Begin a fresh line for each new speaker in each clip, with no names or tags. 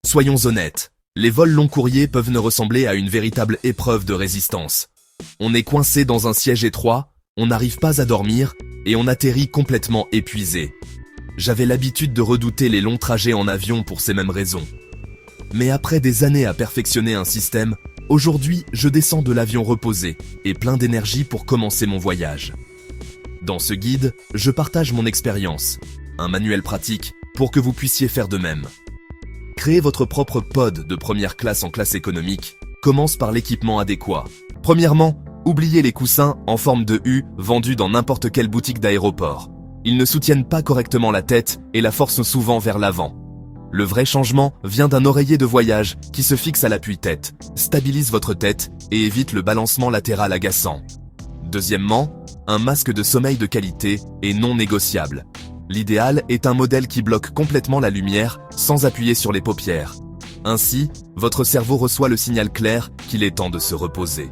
Soyons honnêtes, les vols long courriers peuvent ne ressembler à une véritable épreuve de résistance. On est coincé dans un siège étroit, on n'arrive pas à dormir et on atterrit complètement épuisé. J'avais l'habitude de redouter les longs trajets en avion pour ces mêmes raisons. Mais après des années à perfectionner un système, aujourd'hui je descends de l'avion reposé et plein d'énergie pour commencer mon voyage. Dans ce guide, je partage mon expérience, un manuel pratique pour que vous puissiez faire de même. Créer votre propre pod de première classe en classe économique commence par l'équipement adéquat. Premièrement, oubliez les coussins en forme de U vendus dans n'importe quelle boutique d'aéroport. Ils ne soutiennent pas correctement la tête et la forcent souvent vers l'avant. Le vrai changement vient d'un oreiller de voyage qui se fixe à l'appui-tête, stabilise votre tête et évite le balancement latéral agaçant. Deuxièmement, un masque de sommeil de qualité est non négociable. L'idéal est un modèle qui bloque complètement la lumière sans appuyer sur les paupières. Ainsi, votre cerveau reçoit le signal clair qu'il est temps de se reposer.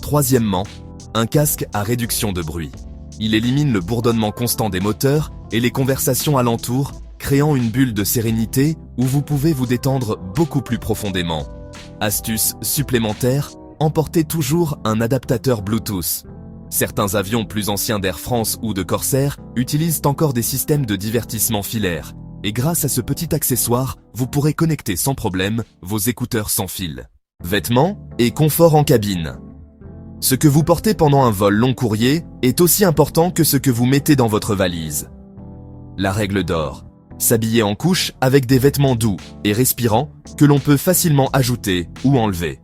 Troisièmement, un casque à réduction de bruit. Il élimine le bourdonnement constant des moteurs et les conversations alentour, créant une bulle de sérénité où vous pouvez vous détendre beaucoup plus profondément. Astuce supplémentaire, emportez toujours un adaptateur Bluetooth. Certains avions plus anciens d'Air France ou de Corsair utilisent encore des systèmes de divertissement filaire. Et grâce à ce petit accessoire, vous pourrez connecter sans problème vos écouteurs sans fil. Vêtements et confort en cabine. Ce que vous portez pendant un vol long courrier est aussi important que ce que vous mettez dans votre valise. La règle d'or. S'habiller en couche avec des vêtements doux et respirants que l'on peut facilement ajouter ou enlever.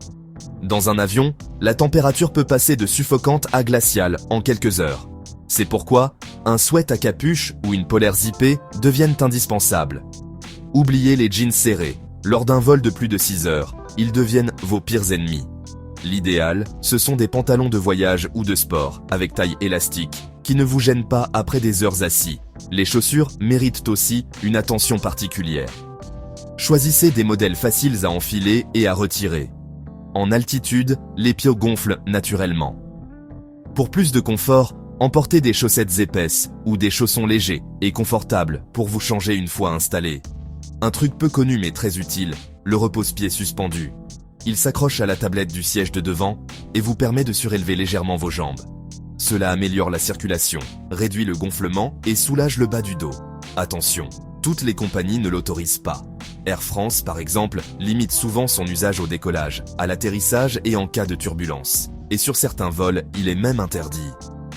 Dans un avion, la température peut passer de suffocante à glaciale en quelques heures. C'est pourquoi un sweat à capuche ou une polaire zippée deviennent indispensables. Oubliez les jeans serrés. Lors d'un vol de plus de 6 heures, ils deviennent vos pires ennemis. L'idéal, ce sont des pantalons de voyage ou de sport avec taille élastique qui ne vous gênent pas après des heures assis. Les chaussures méritent aussi une attention particulière. Choisissez des modèles faciles à enfiler et à retirer. En altitude, les pieds gonflent naturellement. Pour plus de confort, emportez des chaussettes épaisses ou des chaussons légers et confortables pour vous changer une fois installé. Un truc peu connu mais très utile, le repose-pied suspendu. Il s'accroche à la tablette du siège de devant et vous permet de surélever légèrement vos jambes. Cela améliore la circulation, réduit le gonflement et soulage le bas du dos. Attention, toutes les compagnies ne l'autorisent pas. Air France, par exemple, limite souvent son usage au décollage, à l'atterrissage et en cas de turbulence. Et sur certains vols, il est même interdit.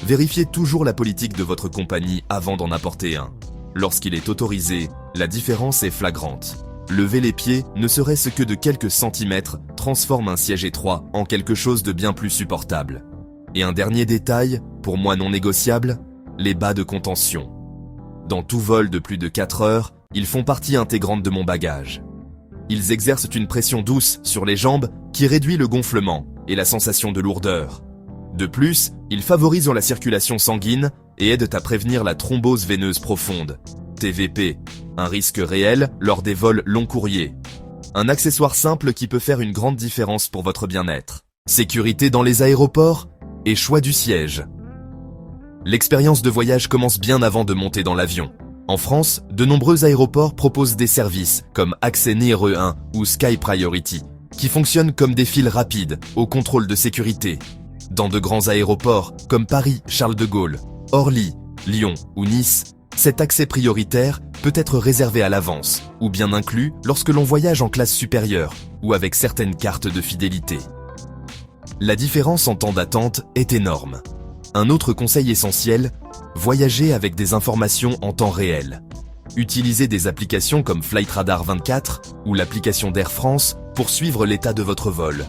Vérifiez toujours la politique de votre compagnie avant d'en apporter un. Lorsqu'il est autorisé, la différence est flagrante. Lever les pieds, ne serait-ce que de quelques centimètres, transforme un siège étroit en quelque chose de bien plus supportable. Et un dernier détail, pour moi non négociable, les bas de contention. Dans tout vol de plus de 4 heures, ils font partie intégrante de mon bagage. Ils exercent une pression douce sur les jambes qui réduit le gonflement et la sensation de lourdeur. De plus, ils favorisent la circulation sanguine et aident à prévenir la thrombose veineuse profonde, TVP, un risque réel lors des vols long courriers. Un accessoire simple qui peut faire une grande différence pour votre bien-être. Sécurité dans les aéroports et choix du siège. L'expérience de voyage commence bien avant de monter dans l'avion. En France, de nombreux aéroports proposent des services comme Accès NIRE 1 ou Sky Priority, qui fonctionnent comme des fils rapides au contrôle de sécurité. Dans de grands aéroports comme Paris, Charles de Gaulle, Orly, Lyon ou Nice, cet accès prioritaire peut être réservé à l'avance ou bien inclus lorsque l'on voyage en classe supérieure ou avec certaines cartes de fidélité. La différence en temps d'attente est énorme. Un autre conseil essentiel, voyager avec des informations en temps réel. Utilisez des applications comme Flight Radar 24 ou l'application d'Air France pour suivre l'état de votre vol.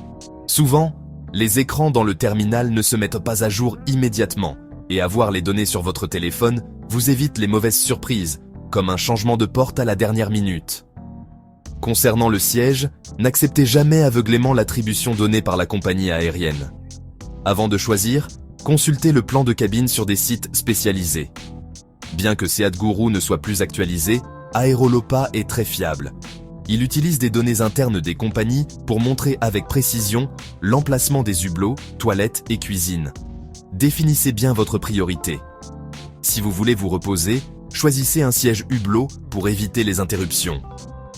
Souvent, les écrans dans le terminal ne se mettent pas à jour immédiatement et avoir les données sur votre téléphone vous évite les mauvaises surprises, comme un changement de porte à la dernière minute. Concernant le siège, n'acceptez jamais aveuglément l'attribution donnée par la compagnie aérienne. Avant de choisir, consultez le plan de cabine sur des sites spécialisés. Bien que SeatGuru ne soit plus actualisé, Aerolopa est très fiable. Il utilise des données internes des compagnies pour montrer avec précision l'emplacement des hublots, toilettes et cuisine. Définissez bien votre priorité. Si vous voulez vous reposer, choisissez un siège hublot pour éviter les interruptions.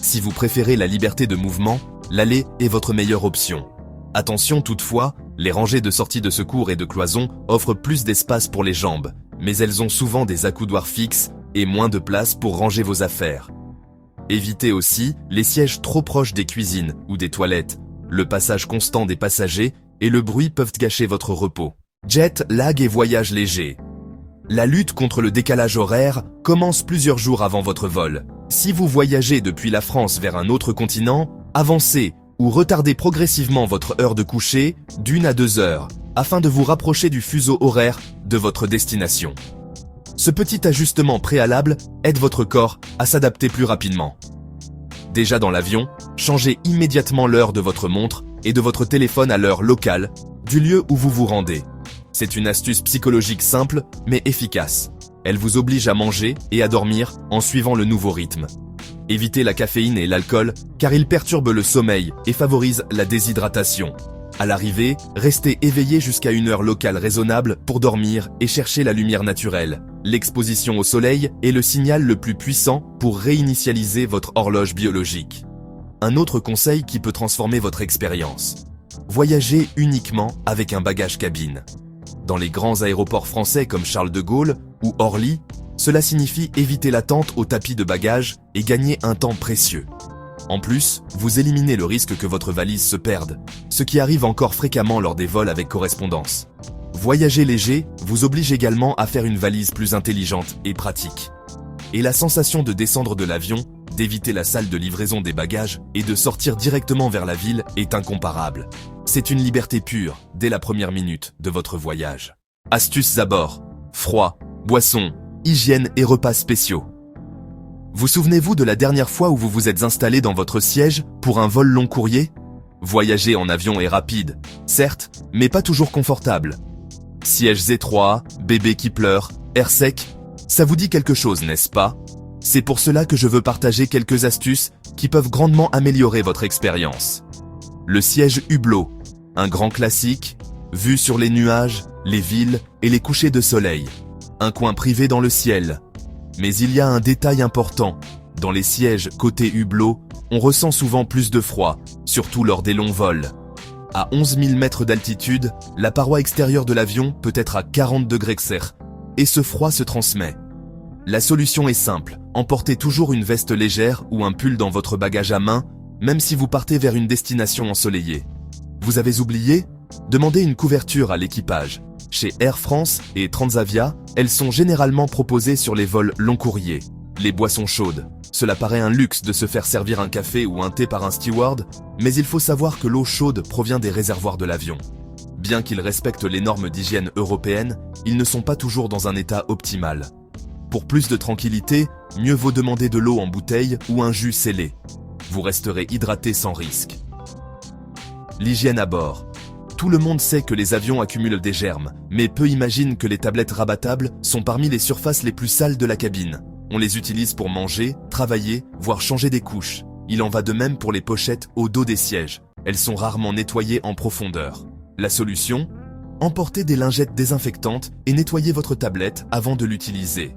Si vous préférez la liberté de mouvement, l'aller est votre meilleure option. Attention toutefois, les rangées de sorties de secours et de cloisons offrent plus d'espace pour les jambes, mais elles ont souvent des accoudoirs fixes et moins de place pour ranger vos affaires. Évitez aussi les sièges trop proches des cuisines ou des toilettes. Le passage constant des passagers et le bruit peuvent gâcher votre repos. Jet lag et voyage léger. La lutte contre le décalage horaire commence plusieurs jours avant votre vol. Si vous voyagez depuis la France vers un autre continent, avancez ou retardez progressivement votre heure de coucher d'1 à 2 heures, afin de vous rapprocher du fuseau horaire de votre destination. Ce petit ajustement préalable aide votre corps à s'adapter plus rapidement. Déjà dans l'avion, changez immédiatement l'heure de votre montre et de votre téléphone à l'heure locale du lieu où vous vous rendez. C'est une astuce psychologique simple mais efficace. Elle vous oblige à manger et à dormir en suivant le nouveau rythme. Évitez la caféine et l'alcool car ils perturbent le sommeil et favorisent la déshydratation. À l'arrivée, restez éveillé jusqu'à une heure locale raisonnable pour dormir et chercher la lumière naturelle. L'exposition au soleil est le signal le plus puissant pour réinitialiser votre horloge biologique. Un autre conseil qui peut transformer votre expérience. Voyagez uniquement avec un bagage cabine. Dans les grands aéroports français comme Charles de Gaulle ou Orly, cela signifie éviter l'attente au tapis de bagages et gagner un temps précieux. En plus, vous éliminez le risque que votre valise se perde, ce qui arrive encore fréquemment lors des vols avec correspondance. Voyager léger vous oblige également à faire une valise plus intelligente et pratique. Et la sensation de descendre de l'avion, d'éviter la salle de livraison des bagages et de sortir directement vers la ville est incomparable. C'est une liberté pure dès la première minute de votre voyage. Astuces à bord. Froid, boissons, hygiène et repas spéciaux. Vous souvenez-vous de la dernière fois où vous vous êtes installé dans votre siège pour un vol long courrier? Voyager en avion est rapide, certes, mais pas toujours confortable. Sièges étroits, bébé qui pleure, air sec, ça vous dit quelque chose, n'est-ce pas? C'est pour cela que je veux partager quelques astuces qui peuvent grandement améliorer votre expérience. Le siège hublot, un grand classique, vue sur les nuages, les villes et les couchers de soleil. Un coin privé dans le ciel. Mais il y a un détail important. Dans les sièges côté hublot, on ressent souvent plus de froid, surtout lors des longs vols. À 11 000 mètres d'altitude, la paroi extérieure de l'avion peut être à 40 degrés Celsius, et ce froid se transmet. La solution est simple, emportez toujours une veste légère ou un pull dans votre bagage à main, même si vous partez vers une destination ensoleillée. Vous avez oublié? Demandez une couverture à l'équipage. Chez Air France et Transavia, elles sont généralement proposées sur les vols long courriers. Les boissons chaudes. Cela paraît un luxe de se faire servir un café ou un thé par un steward, mais il faut savoir que l'eau chaude provient des réservoirs de l'avion. Bien qu'ils respectent les normes d'hygiène européennes, ils ne sont pas toujours dans un état optimal. Pour plus de tranquillité, mieux vaut demander de l'eau en bouteille ou un jus scellé. Vous resterez hydraté sans risque. L'hygiène à bord. Tout le monde sait que les avions accumulent des germes, mais peu imaginent que les tablettes rabattables sont parmi les surfaces les plus sales de la cabine. On les utilise pour manger, travailler, voire changer des couches. Il en va de même pour les pochettes au dos des sièges. Elles sont rarement nettoyées en profondeur. La solution? Emportez des lingettes désinfectantes et nettoyez votre tablette avant de l'utiliser.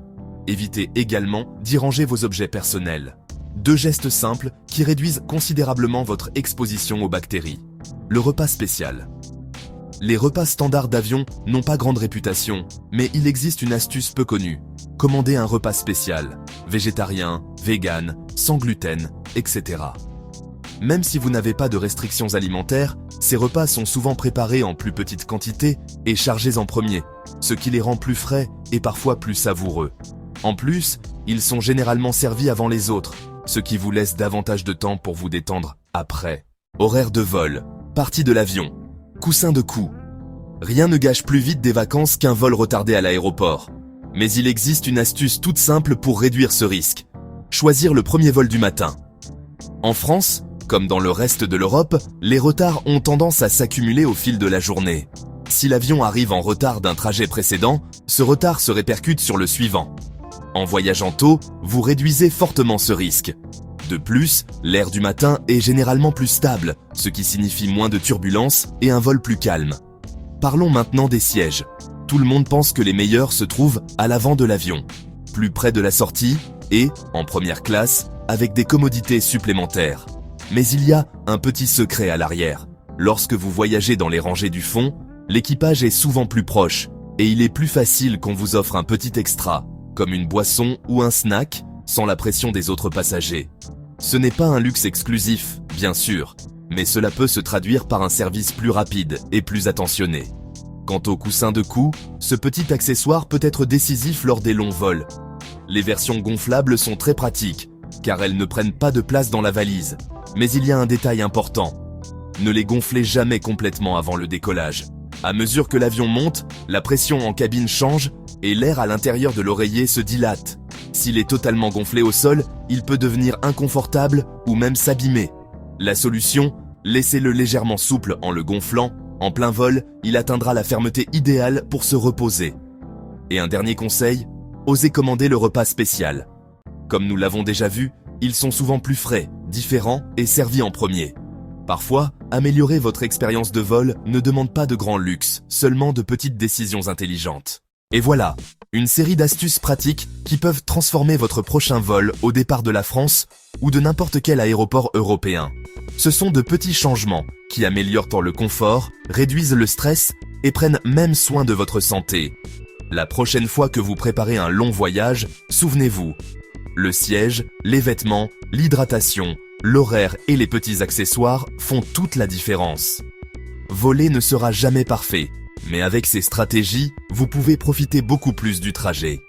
Évitez également d'y ranger vos objets personnels. 2 gestes simples qui réduisent considérablement votre exposition aux bactéries. Le repas spécial. Les repas standards d'avion n'ont pas grande réputation, mais il existe une astuce peu connue. Commandez un repas spécial, végétarien, vegan, sans gluten, etc. Même si vous n'avez pas de restrictions alimentaires, ces repas sont souvent préparés en plus petite quantité et chargés en premier, ce qui les rend plus frais et parfois plus savoureux. En plus, ils sont généralement servis avant les autres, ce qui vous laisse davantage de temps pour vous détendre après. Horaire de vol, partie de l'avion, coussin de cou. Rien ne gâche plus vite des vacances qu'un vol retardé à l'aéroport. Mais il existe une astuce toute simple pour réduire ce risque. Choisir le premier vol du matin. En France, comme dans le reste de l'Europe, les retards ont tendance à s'accumuler au fil de la journée. Si l'avion arrive en retard d'un trajet précédent, ce retard se répercute sur le suivant. En voyageant tôt, vous réduisez fortement ce risque. De plus, l'air du matin est généralement plus stable, ce qui signifie moins de turbulences et un vol plus calme. Parlons maintenant des sièges. Tout le monde pense que les meilleurs se trouvent à l'avant de l'avion, plus près de la sortie et, en première classe, avec des commodités supplémentaires. Mais il y a un petit secret à l'arrière. Lorsque vous voyagez dans les rangées du fond, l'équipage est souvent plus proche et il est plus facile qu'on vous offre un petit extra, comme une boisson ou un snack, sans la pression des autres passagers. Ce n'est pas un luxe exclusif, bien sûr, mais cela peut se traduire par un service plus rapide et plus attentionné. Quant au coussin de cou, ce petit accessoire peut être décisif lors des longs vols. Les versions gonflables sont très pratiques, car elles ne prennent pas de place dans la valise. Mais il y a un détail important. Ne les gonflez jamais complètement avant le décollage. À mesure que l'avion monte, la pression en cabine change et l'air à l'intérieur de l'oreiller se dilate. S'il est totalement gonflé au sol, il peut devenir inconfortable ou même s'abîmer. La solution, laissez-le légèrement souple en le gonflant. En plein vol, il atteindra la fermeté idéale pour se reposer. Et un dernier conseil, osez commander le repas spécial. Comme nous l'avons déjà vu, ils sont souvent plus frais, différents et servis en premier. Parfois, améliorer votre expérience de vol ne demande pas de grand luxe, seulement de petites décisions intelligentes. Et voilà, une série d'astuces pratiques qui peuvent transformer votre prochain vol au départ de la France ou de n'importe quel aéroport européen. Ce sont de petits changements qui améliorent le confort, réduisent le stress et prennent même soin de votre santé. La prochaine fois que vous préparez un long voyage, souvenez-vous, le siège, les vêtements, l'hydratation, l'horaire et les petits accessoires font toute la différence. Voler ne sera jamais parfait, mais avec ces stratégies, vous pouvez profiter beaucoup plus du trajet.